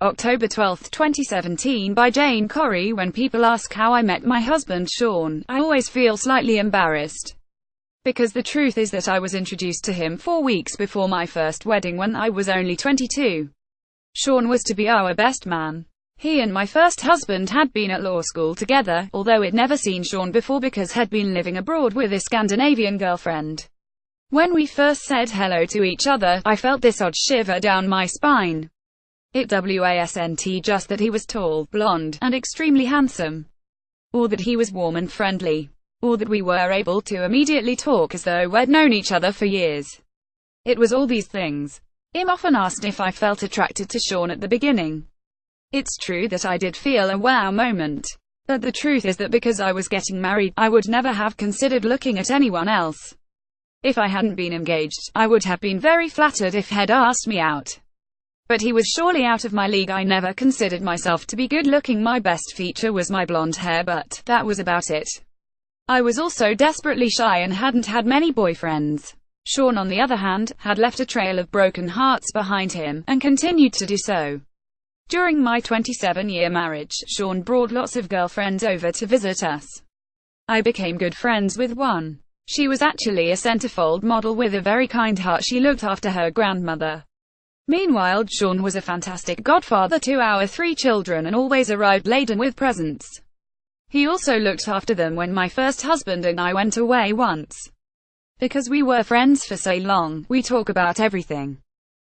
October 12, 2017 by Jane Corry. When people ask how I met my husband Shaun, I always feel slightly embarrassed. Because the truth is that I was introduced to him 4 weeks before my first wedding when I was only 22. Shaun was to be our best man. He and my first husband had been at law school together, although I'd never seen Shaun before because he'd been living abroad with a Scandinavian girlfriend. When we first said hello to each other, I felt this odd shiver down my spine. It wasn't just that he was tall, blond, and extremely handsome, or that he was warm and friendly, or that we were able to immediately talk as though we'd known each other for years. It was all these things. I'm often asked if I felt attracted to Shaun at the beginning. It's true that I did feel a wow moment. But the truth is that because I was getting married, I would never have considered looking at anyone else. If I hadn't been engaged, I would have been very flattered if he'd asked me out. But he was surely out of my league. I never considered myself to be good looking. My best feature was my blonde hair, but that was about it. I was also desperately shy and hadn't had many boyfriends. Shaun, on the other hand, had left a trail of broken hearts behind him, and continued to do so. During my 27-year marriage, Shaun brought lots of girlfriends over to visit us. I became good friends with one. She was actually a centerfold model with a very kind heart. She looked after her grandmother. Meanwhile, Shaun was a fantastic godfather to our 3 children and always arrived laden with presents. He also looked after them when my first husband and I went away once. Because we were friends for so long, we talk about everything.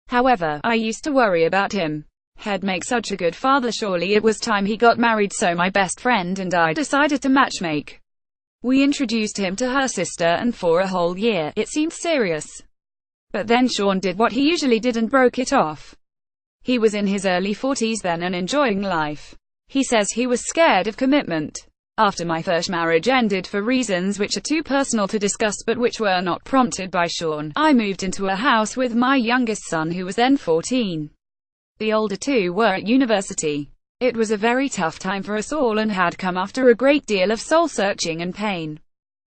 However, I used to worry about him. He'd make such a good father. Surely it was time he got married, so my best friend and I decided to matchmake. We introduced him to her sister, and for a whole year, it seemed serious. But then Shaun did what he usually did and broke it off. He was in his early 40s then and enjoying life. He says he was scared of commitment. After my first marriage ended for reasons which are too personal to discuss but which were not prompted by Shaun, I moved into a house with my youngest son, who was then 14. The older 2 were at university. It was a very tough time for us all and had come after a great deal of soul-searching and pain.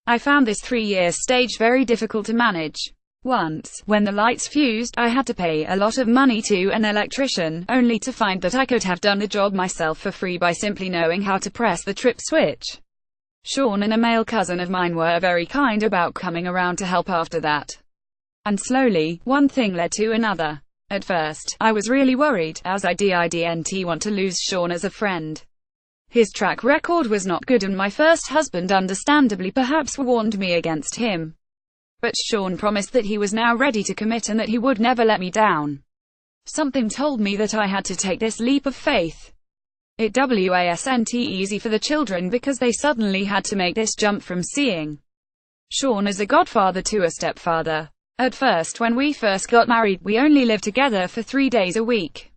I found this 3-year stage very difficult to manage. Once, when the lights fused, I had to pay a lot of money to an electrician, only to find that I could have done the job myself for free by simply knowing how to press the trip switch. Shaun and a male cousin of mine were very kind about coming around to help after that. And slowly, one thing led to another. At first, I was really worried, as I didn't want to lose Shaun as a friend. His track record was not good and my first husband understandably perhaps warned me against him. But Shaun promised that he was now ready to commit and that he would never let me down. Something told me that I had to take this leap of faith. It wasn't easy for the children because they suddenly had to make this jump from seeing Shaun as a godfather to a stepfather. At first, when we first got married, we only lived together for 3 days a week.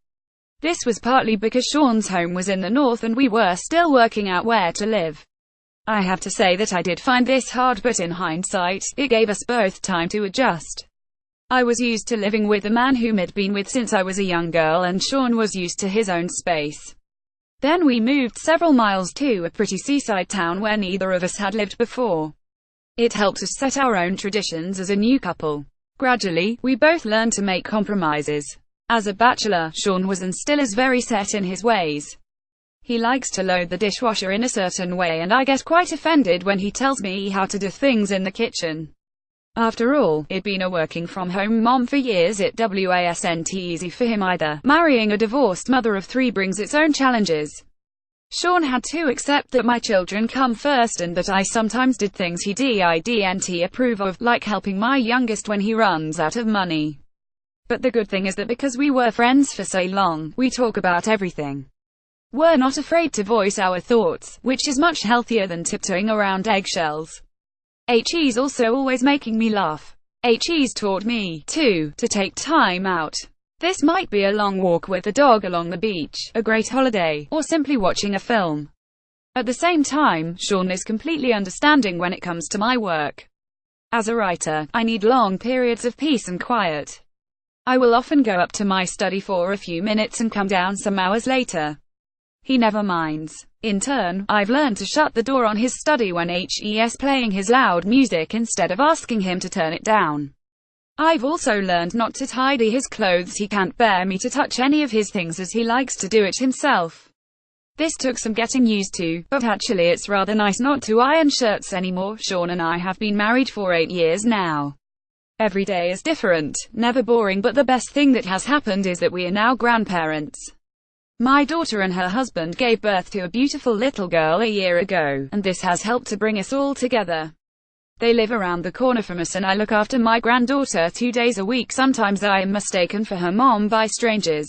This was partly because Shaun's home was in the north and we were still working out where to live. I have to say that I did find this hard, but in hindsight, it gave us both time to adjust. I was used to living with a man whom I'd been with since I was a young girl, and Shaun was used to his own space. Then we moved several miles to a pretty seaside town where neither of us had lived before. It helped us set our own traditions as a new couple. Gradually, we both learned to make compromises. As a bachelor, Shaun was and still is very set in his ways. He likes to load the dishwasher in a certain way, and I get quite offended when he tells me how to do things in the kitchen. After all, I'd been a working-from-home mom for years. It wasn't easy for him either. Marrying a divorced mother of 3 brings its own challenges. Shaun had to accept that my children come first and that I sometimes did things he didn't approve of, like helping my youngest when he runs out of money. But the good thing is that because we were friends for so long, we talk about everything. We're not afraid to voice our thoughts, which is much healthier than tiptoeing around eggshells. He's also always making me laugh. He's taught me, too, to take time out. This might be a long walk with the dog along the beach, a great holiday, or simply watching a film. At the same time, Shaun is completely understanding when it comes to my work. As a writer, I need long periods of peace and quiet. I will often go up to my study for a few minutes and come down some hours later. He never minds. In turn, I've learned to shut the door on his study when he's playing his loud music instead of asking him to turn it down. I've also learned not to tidy his clothes. He can't bear me to touch any of his things as he likes to do it himself. This took some getting used to, but actually it's rather nice not to iron shirts anymore. Shaun and I have been married for 8 years now. Every day is different, never boring, but the best thing that has happened is that we are now grandparents. My daughter and her husband gave birth to a beautiful little girl a year ago, and this has helped to bring us all together. They live around the corner from us and I look after my granddaughter 2 days a week. Sometimes I am mistaken for her mom by strangers.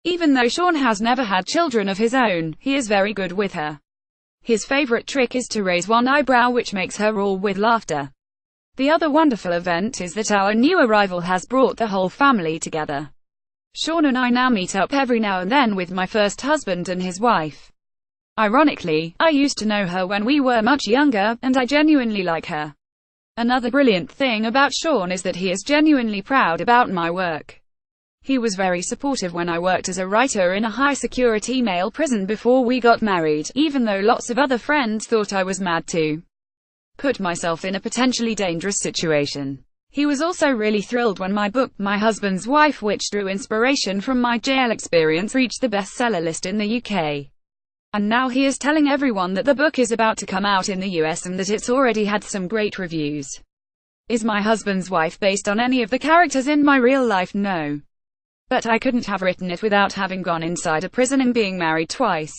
Even though Shaun has never had children of his own, he is very good with her. His favorite trick is to raise one eyebrow, which makes her roar with laughter. The other wonderful event is that our new arrival has brought the whole family together. Shaun and I now meet up every now and then with my first husband and his wife. Ironically, I used to know her when we were much younger, and I genuinely like her. Another brilliant thing about Shaun is that he is genuinely proud about my work. He was very supportive when I worked as a writer in a high-security male prison before we got married, even though lots of other friends thought I was mad to put myself in a potentially dangerous situation. He was also really thrilled when my book, My Husband's Wife, which drew inspiration from my jail experience, reached the bestseller list in the UK. And now he is telling everyone that the book is about to come out in the US and that it's already had some great reviews. Is My Husband's Wife based on any of the characters in my real life? No. But I couldn't have written it without having gone inside a prison and being married twice.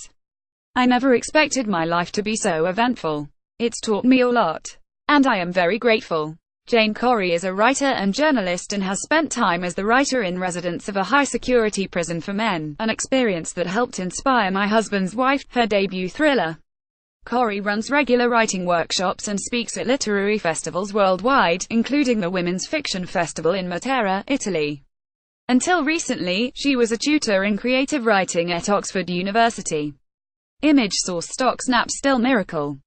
I never expected my life to be so eventful. It's taught me a lot. And I am very grateful. Jane Corry is a writer and journalist and has spent time as the writer-in-residence of a high-security prison for men, an experience that helped inspire My Husband's Wife, her debut thriller. Corry runs regular writing workshops and speaks at literary festivals worldwide, including the Women's Fiction Festival in Matera, Italy. Until recently, she was a tutor in creative writing at Oxford University. Image source: stock snap still miracle.